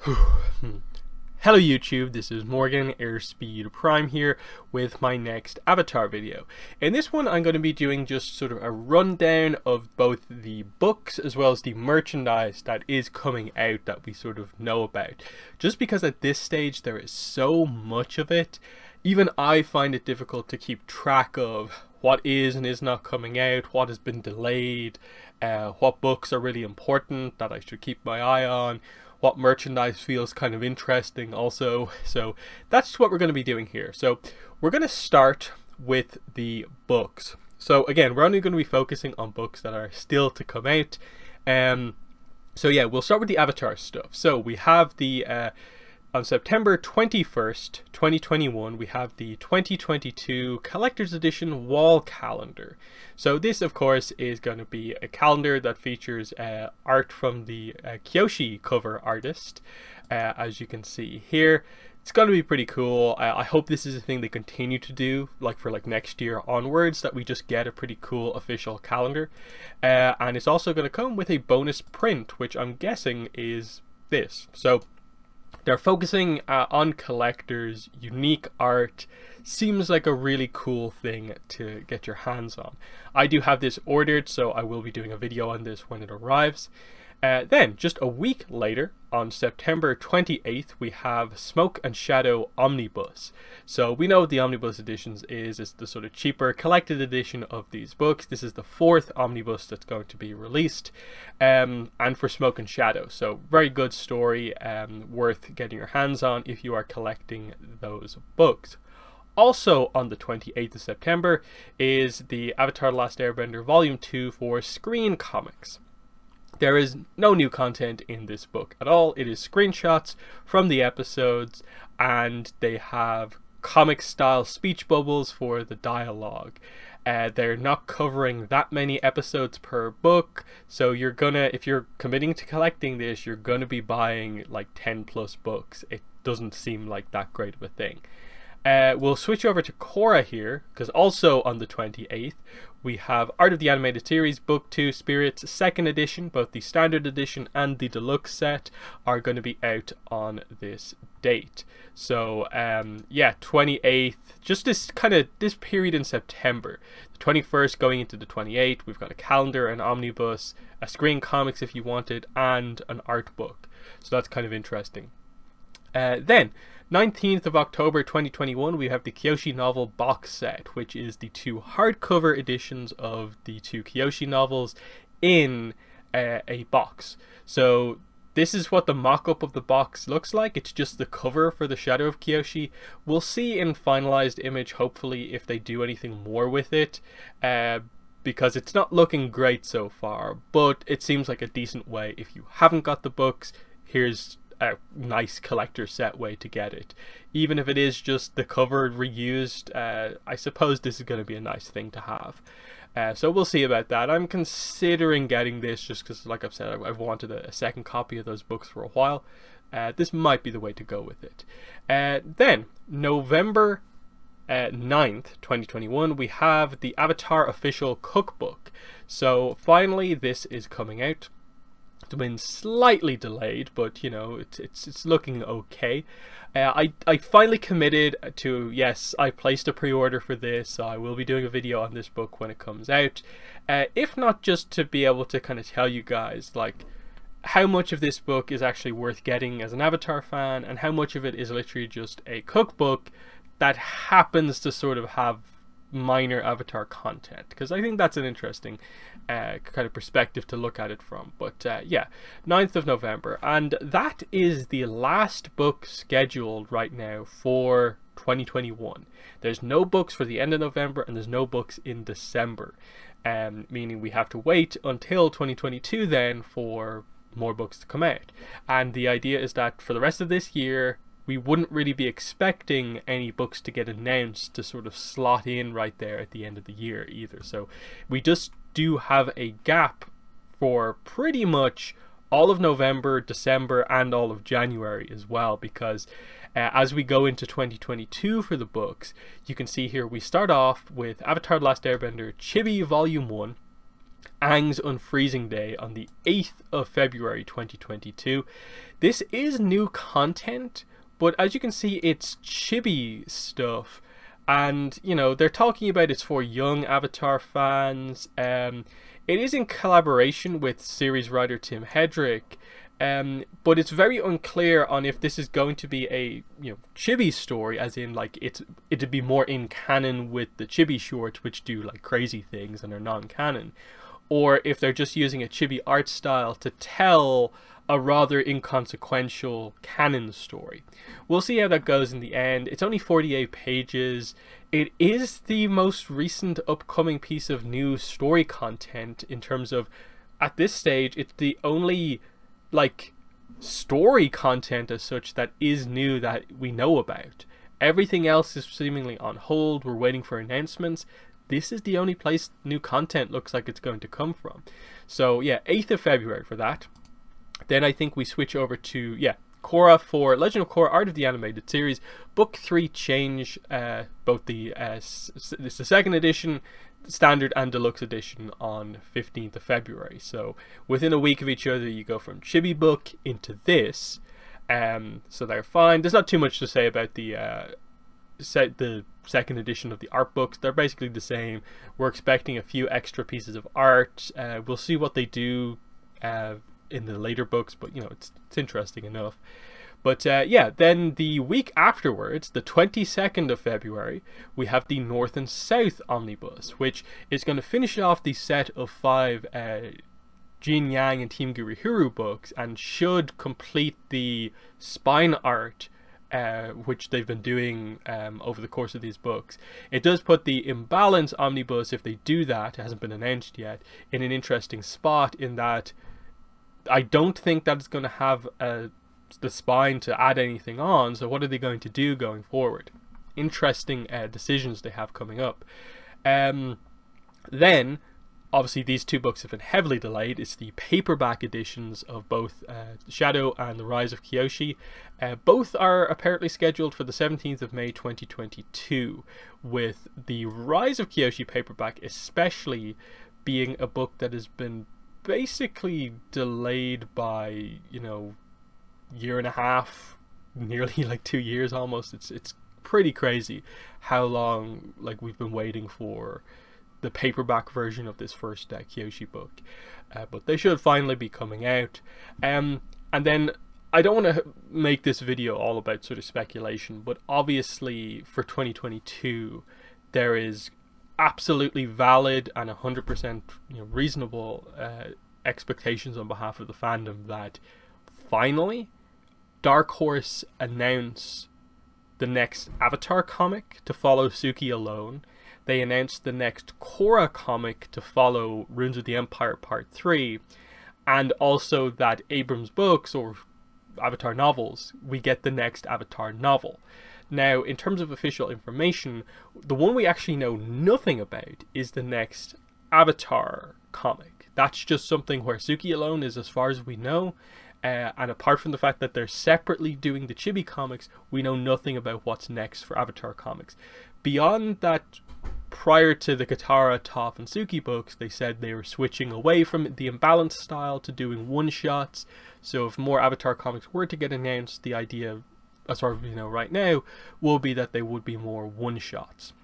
Hello YouTube, this is Morgan, Airspeed Prime here with my next Avatar video. In this one I'm going to be doing just sort of a rundown of both the books as well as the merchandise that is coming out that we sort of know about. Just because at this stage there is so much of it, even I find it difficult to keep track of what is and is not coming out, what has been delayed, what books are really important that I should keep my eye on, what merchandise feels kind of interesting also. So that's what we're going to be doing here. So we're going to start with the books. So again, we're only going to be focusing on books that are still to come out. So yeah, we'll start with the Avatar stuff. So we have the on September 21st, 2021, we have the 2022 Collector's Edition Wall Calendar. So this, of course, is going to be a calendar that features art from the Kyoshi cover artist, as you can see here. It's going to be pretty cool. I hope this is a thing they continue to do, like for next year onwards, that we just get a pretty cool official calendar. And it's also going to come with a bonus print, which I'm guessing is this. So they're focusing on collectors, unique art. Seems like a really cool thing to get your hands on. I do have this ordered, so I will be doing a video on this when it arrives. Then, just a week later, on September 28th, we have Smoke and Shadow Omnibus. So we know what the Omnibus editions is. It's the sort of cheaper collected edition of these books. This is the 4th Omnibus that's going to be released. And for Smoke and Shadow. So very good story, worth getting your hands on if you are collecting those books. Also on the 28th of September is the Avatar: The Last Airbender Volume 2 for Screen Comics. There is no new content in this book at all. It is screenshots from the episodes, and they have comic style speech bubbles for the dialogue. They're not covering that many episodes per book, so you're gonna, if you're committing to collecting this, you're gonna be buying like 10 plus books. It doesn't seem like that great of a thing. We'll switch over to Korra here, because also on the 28th, we have Art of the Animated Series Book 2 Spirits 2nd edition. Both the standard edition and the deluxe set are going to be out on this date. So yeah, 28th, just this period in September. The 21st going into the 28th, we've got a calendar, an omnibus, a screen comics if you wanted, and an art book. So that's kind of interesting. Then 19th of October 2021, we have the Kyoshi Novel Box Set, which is the 2 hardcover editions of the 2 Kyoshi novels in a box. So this is what the mock-up of the box looks like. It's just the cover for the Shadow of Kiyoshi. We'll see in finalized image, hopefully, if they do anything more with it, because it's not looking great so far, but it seems like a decent way. If you haven't got the books, here's a nice collector set way to get it. Even if it is just the cover reused, I suppose this is going to be a nice thing to have. So we'll see about that. I'm considering getting this just because, like I've said, I've wanted a second copy of those books for a while. This might be the way to go with it. Then, November 9th, 2021, we have the Avatar Official Cookbook. So finally, this is coming out. It's been slightly delayed, but you know, it's looking okay. I finally committed to, yes, I placed a pre-order for this, so I will be doing a video on this book when it comes out. If not just to be able to kind of tell you guys like how much of this book is actually worth getting as an Avatar fan, and how much of it is literally just a cookbook that happens to sort of have minor Avatar content, because I think that's an interesting kind of perspective to look at it from. But yeah, 9th of November, and that is the last book scheduled right now for 2021. There's no books for the end of November, and there's no books in December, meaning we have to wait until 2022 then for more books to come out. And the idea is that for the rest of this year, we wouldn't really be expecting any books to get announced to sort of slot in right there at the end of the year either. So we just do have a gap for pretty much all of November, December, and all of January as well, because as we go into 2022 for the books, you can see here we start off with Avatar: The Last Airbender Chibi Volume 1, Aang's Unfreezing Day on the 8th of February 2022. This is new content, but as you can see, it's Chibi stuff. And, you know, they're talking about it's for young Avatar fans. It is in collaboration with series writer Tim Hedrick. But it's very unclear on if this is going to be a, you know, Chibi story, as in like it'd be more in canon with the Chibi shorts, which do like crazy things and are non-canon, or if they're just using a Chibi art style to tell a rather inconsequential canon story. We'll see how that goes in the end. It's only 48 pages. It is the most recent upcoming piece of new story content in terms of, at this stage, it's the only like story content as such that is new that we know about. Everything else is seemingly on hold. We're waiting for announcements. This is the only place new content looks like it's going to come from. So yeah, 8th of February for that. Then I think we switch over to, yeah, Korra for Legend of Korra Art of the Animated Series. Book 3 change, both the second edition, standard and deluxe edition on 15th of February. So within a week of each other, you go from Chibi book into this. So they're fine. There's not too much to say about the second edition of the art books. They're basically the same. We're expecting a few extra pieces of art. We'll see what they do in the later books, but you know, it's interesting enough. But yeah, then the week afterwards, the 22nd of February, we have the North and South Omnibus, which is going to finish off the set of 5 Jin Yang and Team Gurihiru books, and should complete the spine art which they've been doing over the course of these books. It does put the Imbalance Omnibus, if they do that, it hasn't been announced yet, in an interesting spot, in that I don't think that it's going to have the spine to add anything on. So what are they going to do going forward? Interesting decisions they have coming up. Then, obviously, these 2 books have been heavily delayed. It's the paperback editions of both Shadow and the Rise of Kiyoshi. Both are apparently scheduled for the 17th of May 2022, with the Rise of Kiyoshi paperback especially being a book that has been basically delayed by, you know, year and a half, nearly like 2 years almost. It's pretty crazy how long like we've been waiting for the paperback version of this first Kyoshi book, but they should finally be coming out. And then I don't want to make this video all about sort of speculation, but obviously for 2022 there is absolutely valid and 100% reasonable expectations on behalf of the fandom that finally Dark Horse announce the next Avatar comic to follow Suki alone. They announced the next Korra comic to follow Runes of the Empire Part 3, and also that Abrams books, or Avatar novels, we get the next Avatar novel. Now, in terms of official information, the one we actually know nothing about is the next Avatar comic. That's just something where Suki alone is as far as we know, and apart from the fact that they're separately doing the Chibi comics, we know nothing about what's next for Avatar comics. Beyond that, prior to the Katara, Toph, and Suki books, they said they were switching away from the Imbalance style to doing one-shots. So if more Avatar comics were to get announced, the idea, as far as we know right now, will be that they would be more one-shots.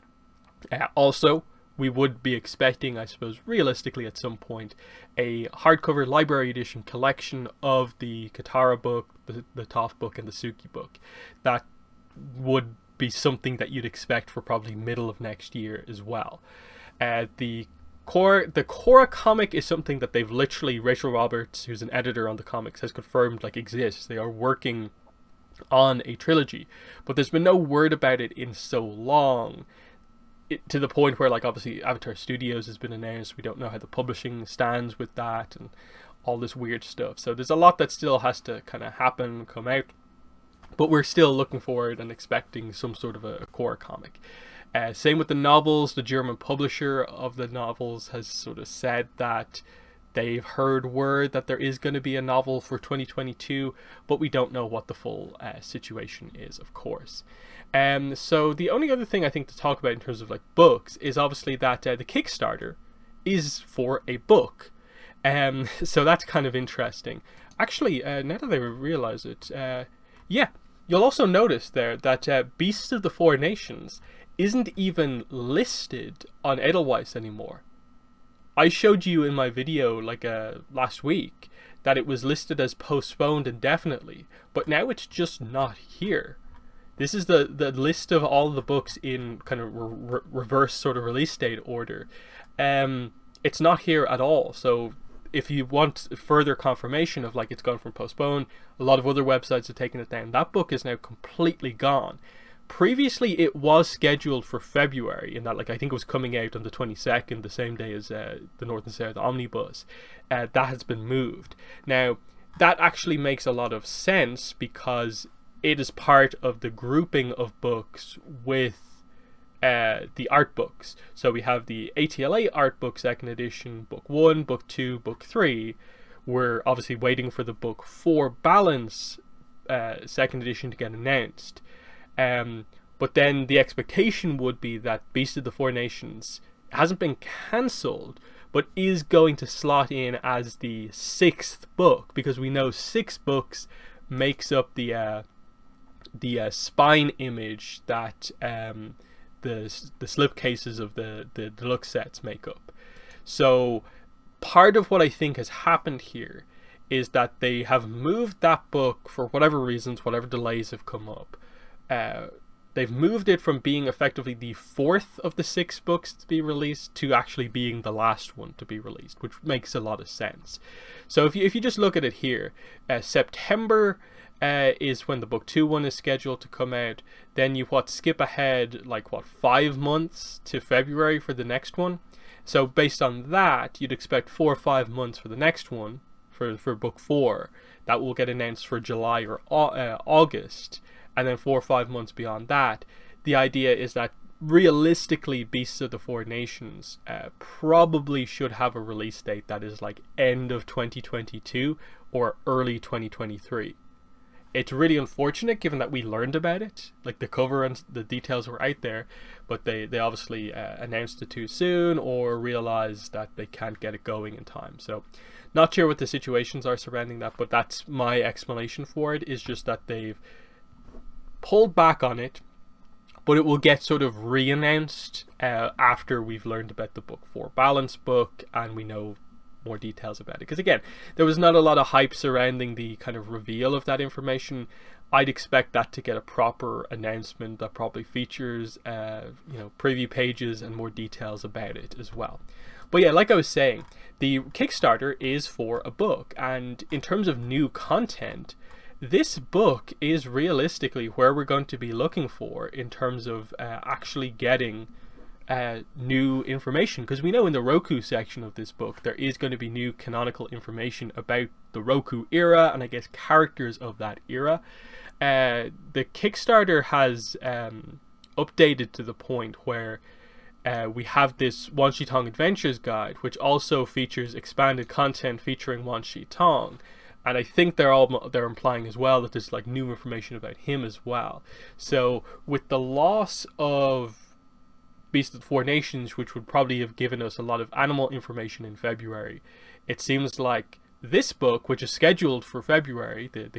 Also, we would be expecting, I suppose, realistically at some point, a hardcover library edition collection of the Katara book, the Toph book, and the Suki book. That would be something that you'd expect for probably middle of next year as well. The Korra comic is something that they've literally, Rachel Roberts, who's an editor on the comics, has confirmed like exists. They are working on a trilogy, but there's been no word about it in so long, to the point where, like, obviously Avatar Studios has been announced. We don't know how the publishing stands with that and all this weird stuff. So there's a lot that still has to kind of happen, come out, but we're still looking forward and expecting some sort of a Korra comic. Same with the novels. The German publisher of the novels has sort of said that they've heard word that there is going to be a novel for 2022, but we don't know what the full situation is, of course. So the only other thing I think to talk about in terms of like books is obviously that the Kickstarter is for a book. So that's kind of interesting. Actually, now that I realize it, yeah, you'll also notice there that Beasts of the Four Nations isn't even listed on Edelweiss anymore. I showed you in my video like last week that it was listed as postponed indefinitely, but now it's just not here. This is the list of all the books in kind of reverse sort of release date order. It's not here at all. So if you want further confirmation of like it's gone from postponed, a lot of other websites have taken it down. That book is now completely gone. Previously it was scheduled for February, in that like I think it was coming out on the 22nd, the same day as the North and South Omnibus. That has been moved. Now that actually makes a lot of sense because it is part of the grouping of books with the art books. So we have the ATLA art book 2nd edition, book 1, book 2, book 3. We're obviously waiting for the book 4 balance 2nd edition to get announced. But then the expectation would be that Beast of the Four Nations hasn't been cancelled, but is going to slot in as the 6th book, because we know 6 books makes up the spine image that the slipcases of the deluxe sets make up. So part of what I think has happened here is that they have moved that book for whatever reasons, whatever delays have come up. They've moved it from being effectively the 4th of the 6 books to be released to actually being the last one to be released, which makes a lot of sense. So if you just look at it here, September is when the book 2 one is scheduled to come out. Then you skip ahead like 5 months to February for the next one. So based on that, you'd expect 4 or 5 months for the next one for book 4. That will get announced for July or August, and then 4 or 5 months beyond that. The idea is that realistically Beasts of the Four Nations probably should have a release date that is like end of 2022 or early 2023. It's really unfortunate given that we learned about it, like the cover and the details were out there, but they obviously announced it too soon or realized that they can't get it going in time. So not sure what the situations are surrounding that, but that's my explanation for it, is just that they've pulled back on it, but it will get sort of re-announced after we've learned about the book 4 balance book and we know more details about it. Because again, there was not a lot of hype surrounding the kind of reveal of that information. I'd expect that to get a proper announcement that probably features preview pages and more details about it as well. But yeah, like I was saying, the Kickstarter is for a book, and in terms of new content, this book is realistically where we're going to be looking for in terms of actually getting new information, because we know in the Roku section of this book there is going to be new canonical information about the Roku era and I guess characters of that era. The Kickstarter has updated to the point where we have this Wan Shi Tong Adventures Guide, which also features expanded content featuring Wan Shi Tong. And I think they're implying as well that there's like new information about him as well. So with the loss of Beast of the Four Nations, which would probably have given us a lot of animal information in February, it seems like this book, which is scheduled for February, the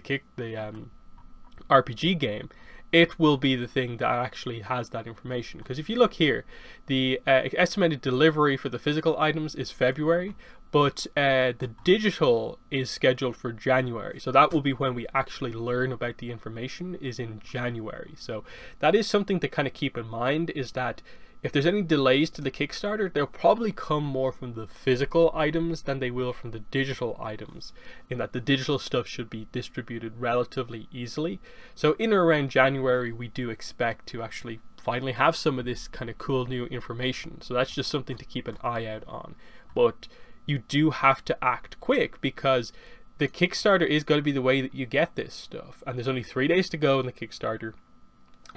RPG game, it will be the thing that actually has that information. Because if you look here, the estimated delivery for the physical items is February, but the digital is scheduled for January. So that will be when we actually learn about the information, is in January. So that is something to kind of keep in mind, is that if there's any delays to the Kickstarter, they'll probably come more from the physical items than they will from the digital items, in that the digital stuff should be distributed relatively easily. So in or around January, we do expect to actually finally have some of this kind of cool new information. So that's just something to keep an eye out on. But you do have to act quick, because the Kickstarter is going to be the way that you get this stuff. And there's only 3 days to go in the Kickstarter.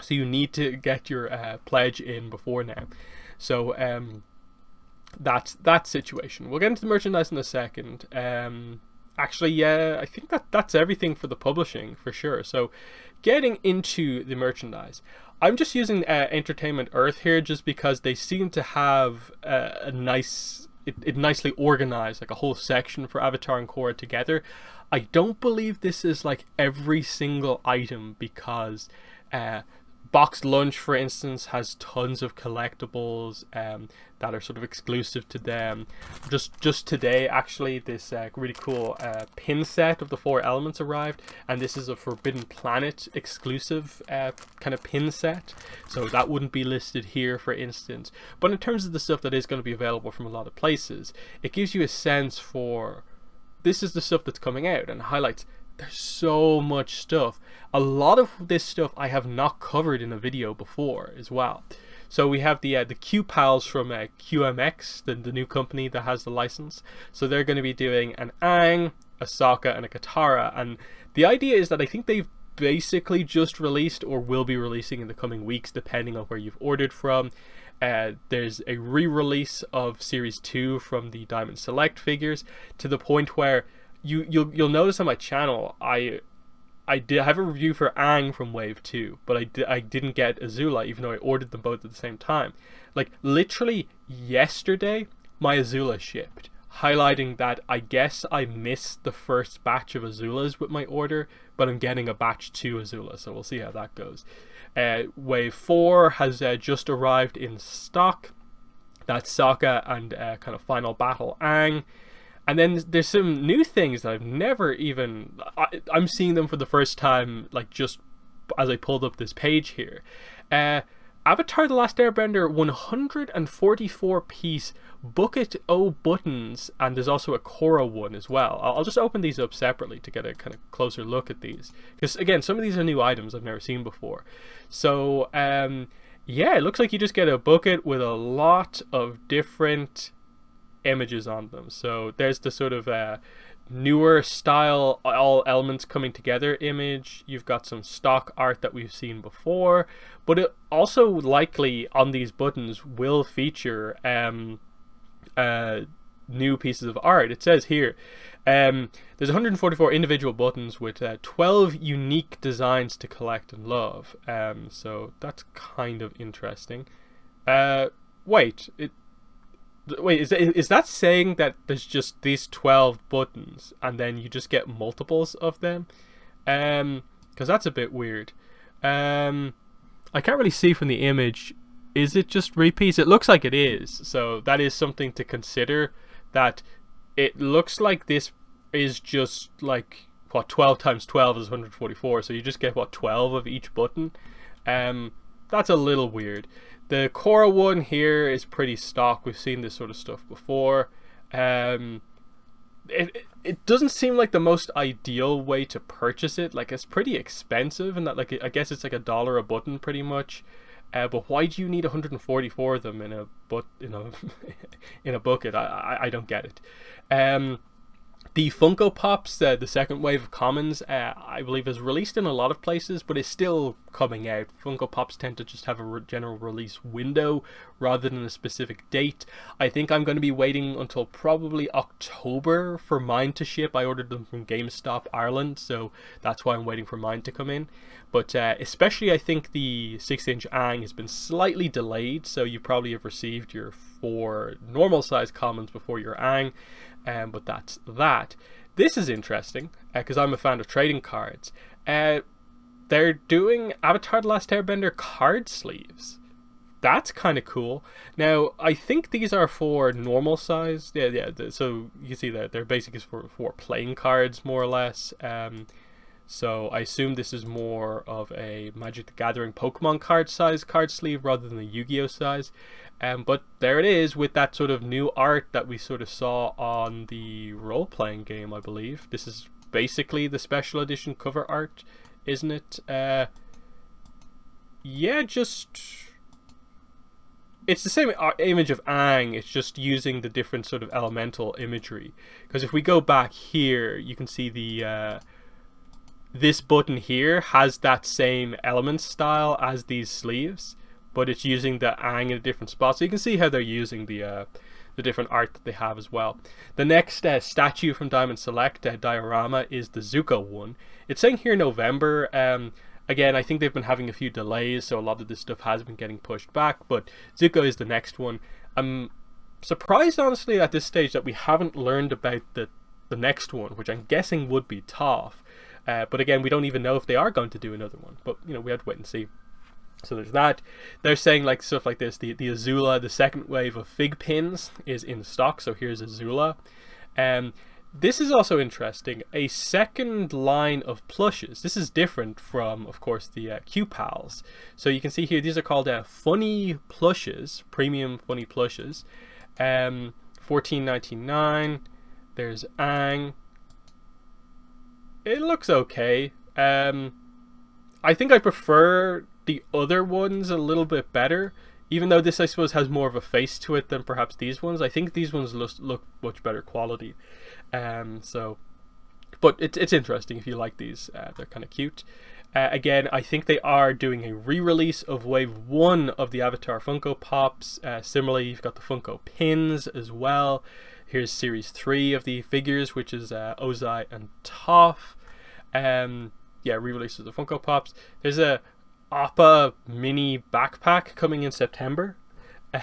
So you need to get your pledge in before now. So that's that situation. We'll get into the merchandise in a second. Actually, yeah, I think that's everything for the publishing for sure. So getting into the merchandise, I'm just using Entertainment Earth here just because they seem to have a nice it nicely organized, like a whole section for Avatar and Korra together. I don't believe this is like every single item, because Boxed Lunch, for instance, has tons of collectibles that are sort of exclusive to them. Just today, actually, this really cool pin set of the 4 elements arrived, and this is a Forbidden Planet exclusive kind of pin set, so that wouldn't be listed here, for instance. But in terms of the stuff that is going to be available from a lot of places, it gives you a sense for this is the stuff that's coming out, and highlights there's so much stuff. A lot of this stuff I have not covered in a video before as well. So we have the Q Pals from QMX, the new company that has the license. So they're going to be doing an Aang, a Sokka, and a Katara. And the idea is that I think they've basically just released, or will be releasing in the coming weeks, depending on where you've ordered from. There's a re-release of Series 2 from the Diamond Select figures, to the point where you'll notice on my channel I did have a review for Aang from Wave 2, but I didn't get Azula, even though I ordered them both at the same time. Like literally yesterday my Azula shipped, highlighting that I guess I missed the first batch of Azulas with my order, but I'm getting a batch 2 Azula, so we'll see how that goes. Wave 4 has just arrived in stock. That's Sokka and kind of Final Battle Aang. And then there's some new things that I've never even... I'm seeing them for the first time, like just as I pulled up this page here. Avatar The Last Airbender 144-piece Bucket O buttons, and there's also a Korra one as well. I'll just open these up separately to get a kind of closer look at these, because again, some of these are new items I've never seen before. So yeah, it looks like you just get a bucket with a lot of different images on them. So there's the sort of newer style, all elements coming together image. You've got some stock art that we've seen before, but it also likely on these buttons will feature new pieces of art. It says here there's 144 individual buttons with 12 unique designs to collect and love. So that's kind of interesting. Wait, is that saying that there's just these 12 buttons and then you just get multiples of them? Because that's a bit weird. I can't really see from the image. Is it just repeats? It looks like it is, so that is something to consider, that it looks like this is just like, what, 12 times 12 is 144, so you just get, what, 12 of each button? That's a little weird. The Korra one here is pretty stock. We've seen this sort of stuff before. It doesn't seem like the most ideal way to purchase it. Like, it's pretty expensive, and that, like, I guess it's like $1 a button pretty much. But why do you need 144 of them in a in a bucket? I don't get it. The Funko Pops, the second wave of commons, I believe is released in a lot of places, but it's still coming out. Funko Pops tend to just have a general release window rather than a specific date. I think I'm going to be waiting until probably October for mine to ship. I ordered them from GameStop Ireland, so that's why I'm waiting for mine to come in. But especially I think the 6-inch Aang has been slightly delayed, so you probably have received your 4 normal size commons before your Aang. But that's that. This is interesting because I'm a fan of trading cards. They're doing Avatar The Last Airbender card sleeves. That's kind of cool. Now, I think these are for normal size. Yeah. So you can see that they're basically for playing cards, more or less. So I assume this is more of a Magic the Gathering Pokemon card size card sleeve rather than the Yu-Gi-Oh size. But there it is with that sort of new art that we sort of saw on the role-playing game, I believe. This is basically the special edition cover art, isn't it? Yeah, just... It's the same image of Aang, it's just using the different sort of elemental imagery. Because if we go back here, you can see the... this button here has that same element style as these sleeves, but it's using the Aang in a different spot. So you can see how they're using the different art that they have as well. The next statue from Diamond Select, diorama, is the Zuko one. It's saying here November. Again, I think they've been having a few delays, so a lot of this stuff has been getting pushed back, but Zuko is the next one. I'm surprised, honestly, at this stage that we haven't learned about the next one, which I'm guessing would be Toph. But again, we don't even know if they are going to do another one. But, you know, we have to wait and see. So there's that. They're saying like stuff like this. The Azula, the second wave of Fig Pins is in stock. So here's Azula. This is also interesting. A second line of plushes. This is different from, of course, the Q-Pals. So you can see here, these are called funny plushes, premium funny plushes. $14.99. There's Aang. It looks okay. I think I prefer the other ones a little bit better. Even though this, I suppose, has more of a face to it than perhaps these ones. I think these ones look much better quality. But it's interesting if you like these. They're kind of cute. Again, I think they are doing a re-release of Wave 1 of the Avatar Funko Pops. Similarly, you've got the Funko Pins as well. Here's Series 3 of the figures, which is Ozai and Toph. Yeah, re-release of the Funko Pops. There's a Appa mini backpack coming in September.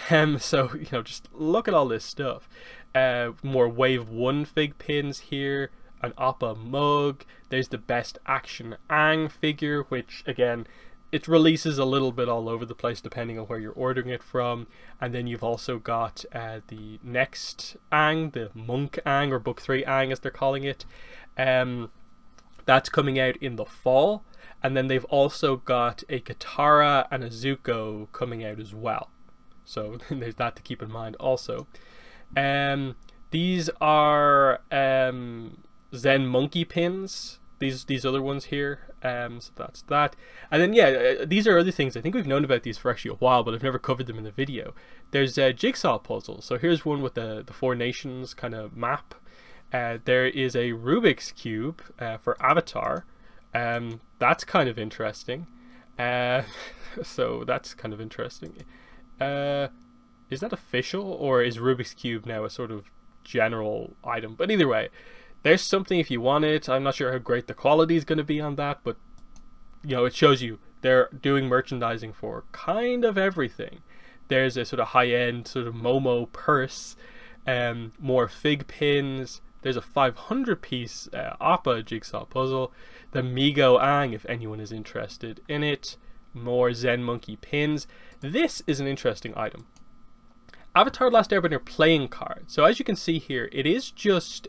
So, you know, just look at all this stuff. More Wave 1 Fig Pins here. An Appa mug. There's the Best Action Aang figure, which, again, it releases a little bit all over the place depending on where you're ordering it from. And then you've also got the next Aang, the Monk Aang, or Book 3 Aang as they're calling it. That's coming out in the fall. And then they've also got a Katara and a Zuko coming out as well. So there's that to keep in mind also. These are Zen Monkey Pins. These other ones here. So that's that. And then, yeah, these are other things. I think we've known about these for actually a while, but I've never covered them in the video. There's a Jigsaw Puzzle. So here's one with the Four Nations kind of map. There is a Rubik's Cube for Avatar. That's kind of interesting. So that's kind of interesting. Is that official, or is Rubik's Cube now a sort of general item? But either way, there's something if you want it. I'm not sure how great the quality is going to be on that, but you know, it shows you they're doing merchandising for kind of everything. There's a sort of high-end sort of Momo purse, more Fig Pins. There's a 500-piece Appa Jigsaw Puzzle. The Migo Aang, if anyone is interested in it. More Zen Monkey Pins. This is an interesting item. Avatar: Last Airbender playing card. So as you can see here, it is just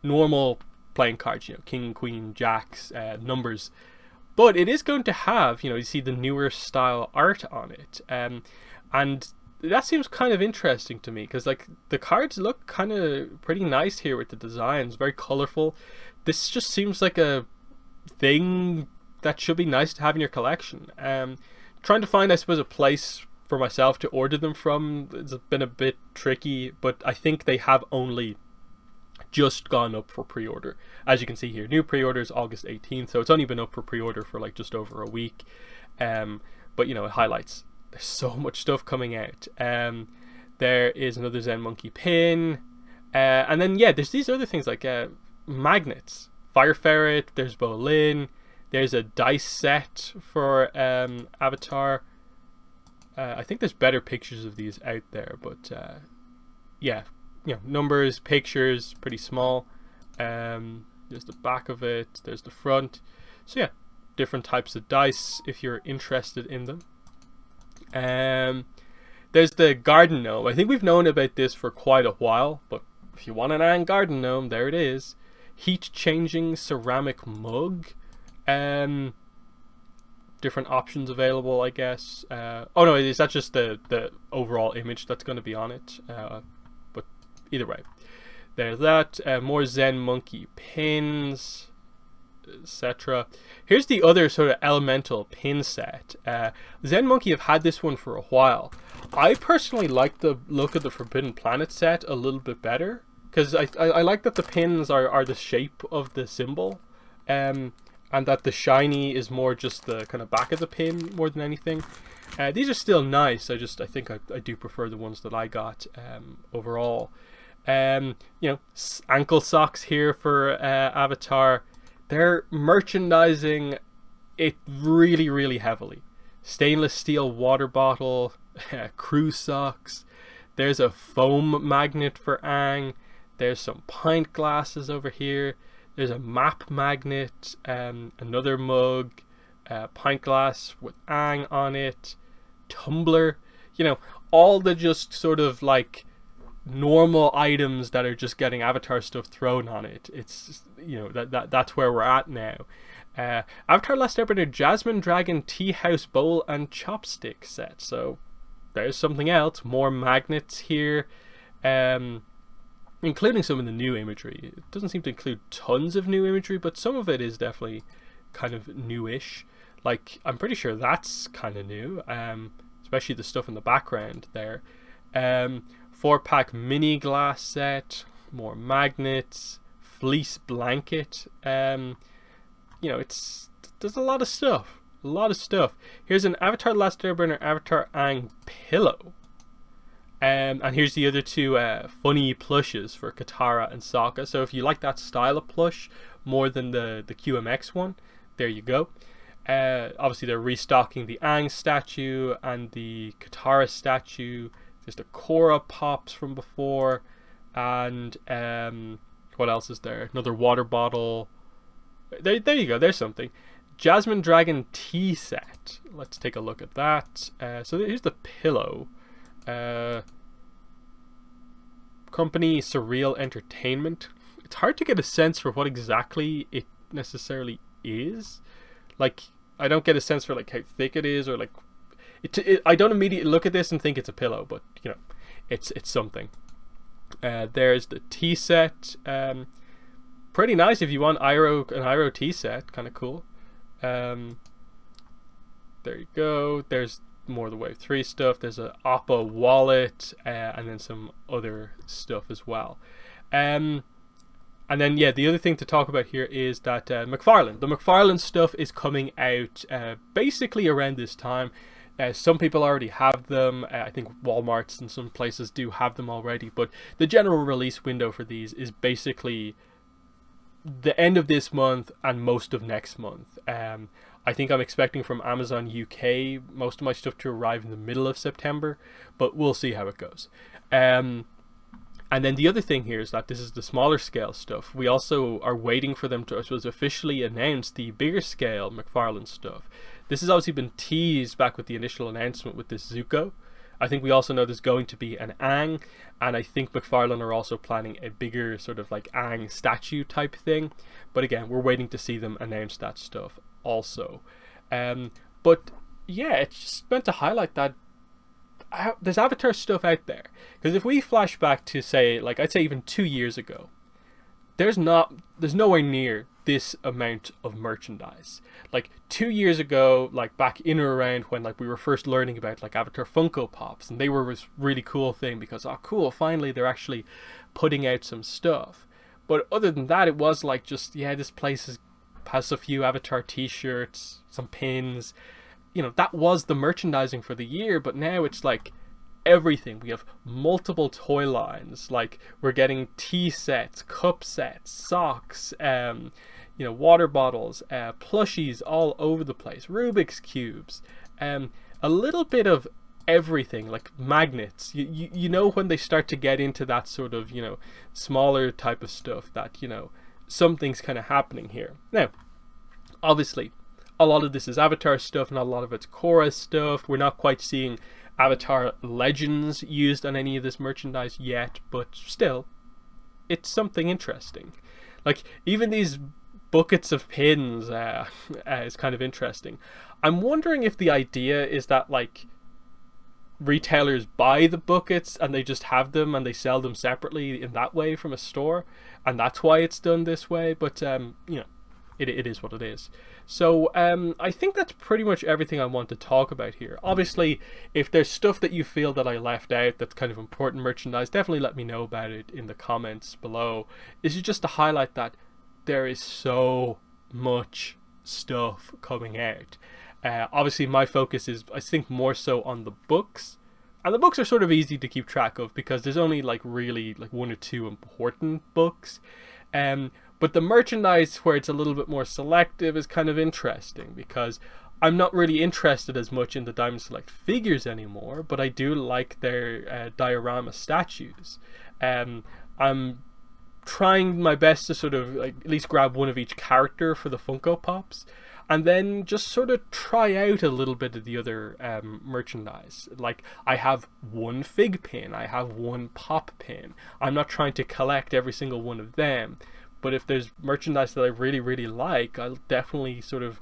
normal playing cards, you know, king, queen, jacks, numbers. But it is going to have, you know, you see the newer style art on it. And that seems kind of interesting to me, because like the cards look kind of pretty nice here with the designs, very colorful. This just seems like a thing that should be nice to have in your collection. Trying to find, I suppose, a place for myself to order them from, it's been a bit tricky, but I think they have only just gone up for pre-order. As you can see here, new pre-orders August 18th, so it's only been up for pre-order for like just over a week. But you know, it highlights there's so much stuff coming out. There is another Zen Monkey pin, and then yeah, there's these other things like magnets, Fire Ferret, there's Bolin, there's a dice set for Avatar. I think there's better pictures of these out there, but yeah, you know, numbers, pictures, pretty small. There's the back of it, there's the front. So yeah, different types of dice if you're interested in them. There's the Garden Gnome. I think we've known about this for quite a while, but if you want an Aang Garden Gnome, there it is. Heat changing ceramic mug. Different options available, I guess. Oh no, is that just the overall image that's going to be on it? But either way, there's that. More Zen Monkey pins, etc. Here's the other sort of elemental pin set. Zen Monkey have had this one for a while. I personally like the look of the Forbidden Planet set a little bit better, because I like that the pins are the shape of the symbol. And that the shiny is more just the kind of back of the pin more than anything. These are still nice. I think I do prefer the ones that I got overall. You know, ankle socks here for Avatar. They're merchandising it really, really heavily. Stainless steel water bottle, crew socks. There's a foam magnet for Aang. There's some pint glasses over here. There's a map magnet, another mug, pint glass with Aang on it, tumbler, you know, all the just sort of like normal items that are just getting Avatar stuff thrown on it. It's just, you know, that's where we're at now. Avatar Last Airbender Jasmine Dragon Tea House Bowl and Chopstick set. So there's something else. More magnets here, including some of the new imagery. It doesn't seem to include tons of new imagery, but some of it is definitely kind of newish. Like, I'm pretty sure that's kind of new, especially the stuff in the background there. 4-pack mini glass set, more magnets, fleece blanket. You know, there's a lot of stuff. A lot of stuff. Here's an Avatar Last Airbender Avatar Aang pillow. And here's the other two funny plushes for Katara and Sokka. So if you like that style of plush more than the QMX one, there you go. Obviously they're restocking the Aang statue and the Katara statue. There's the Korra Pops from before. And what else is there? Another water bottle. There you go. There's something. Jasmine Dragon tea set. Let's take a look at that. So here's the pillow. Company Surreal Entertainment. It's hard to get a sense for what exactly it necessarily is. Like, I don't get a sense for like how thick it is, or like I don't immediately look at this and think it's a pillow, but you know, it's something. There's the tea set. Pretty nice if you want an Iroh tea set. Kind of cool. There you go. There's more of the Wave 3 stuff. There's a Appa wallet, and then some other stuff as well. And then, yeah, the other thing to talk about here is that the McFarlane stuff is coming out basically around this time. Some people already have them. I think Walmarts and some places do have them already, but the general release window for these is basically the end of this month and most of next month. I think I'm expecting from Amazon UK most of my stuff to arrive in the middle of September, but we'll see how it goes. And then the other thing here is that this is the smaller scale stuff. We also are waiting for them to, I suppose, officially announce the bigger scale McFarlane stuff. This has obviously been teased back with the initial announcement with this Zuko. I think we also know there's going to be an Aang, and I think McFarlane are also planning a bigger sort of like Aang statue type thing. But again, we're waiting to see them announce that stuff also. But yeah, it's just meant to highlight that there's Avatar stuff out there. Because if we flash back to, say, like I'd say even 2 years ago, there's nowhere near this amount of merchandise. Like 2 years ago, like back in or around when like we were first learning about like Avatar Funko Pops, and they were this really cool thing because, oh cool, finally they're actually putting out some stuff. But other than that, it was like just, yeah, this place has a few Avatar t-shirts, some pins. You know, that was the merchandising for the year, but now it's like everything. We have multiple toy lines. Like, we're getting tea sets, cup sets, socks, you know, water bottles, plushies all over the place, Rubik's cubes, a little bit of everything, like magnets. You know, when they start to get into that sort of, you know, smaller type of stuff, that, you know, something's kind of happening here. Now, obviously, a lot of this is Avatar stuff, not a lot of it's Korra stuff. We're not quite seeing Avatar Legends used on any of this merchandise yet, but still, it's something interesting. Like, even these buckets of pins is kind of interesting. I'm wondering if the idea is that, like, retailers buy the buckets and they just have them and they sell them separately in that way from a store, and that's why it's done this way. But you know, it is what it is. So I think that's pretty much everything I want to talk about here. Obviously, if there's stuff that you feel that I left out that's kind of important merchandise, definitely let me know about it in the comments below. This is just to highlight that there is so much stuff coming out. Obviously, my focus is, I think, more so on the books. And the books are sort of easy to keep track of because there's only like really like 1 or 2 important books. But the merchandise where it's a little bit more selective is kind of interesting because I'm not really interested as much in the Diamond Select figures anymore, but I do like their diorama statues. I'm trying my best to sort of like at least grab one of each character for the Funko Pops, and then just sort of try out a little bit of the other merchandise. Like, I have one fig pin, I have one pop pin. I'm not trying to collect every single one of them, but if there's merchandise that I really like, I'll definitely sort of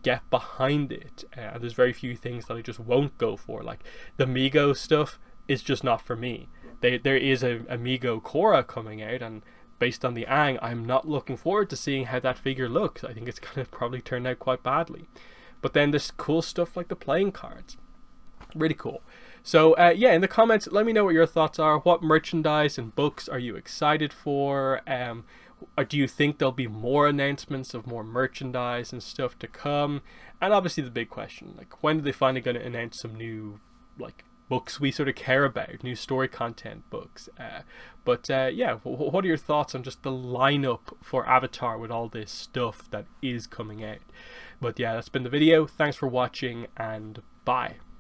get behind it. There's very few things that I just won't go for. Like, the Mego stuff is just not for me. There is a Mego Korra coming out, and based on the Aang, I'm not looking forward to seeing how that figure looks. I think it's going to probably turn out quite badly. But then there's cool stuff like the playing cards. Really cool. So yeah, in the comments, let me know what your thoughts are. What merchandise and books are you excited for? Or do you think there'll be more announcements of more merchandise and stuff to come? And obviously the big question, like, when are they finally going to announce some new, like, books we sort of care about, new story content books? But yeah, what are your thoughts on just the lineup for Avatar with all this stuff that is coming out? But yeah, that's been the video. Thanks for watching, and bye.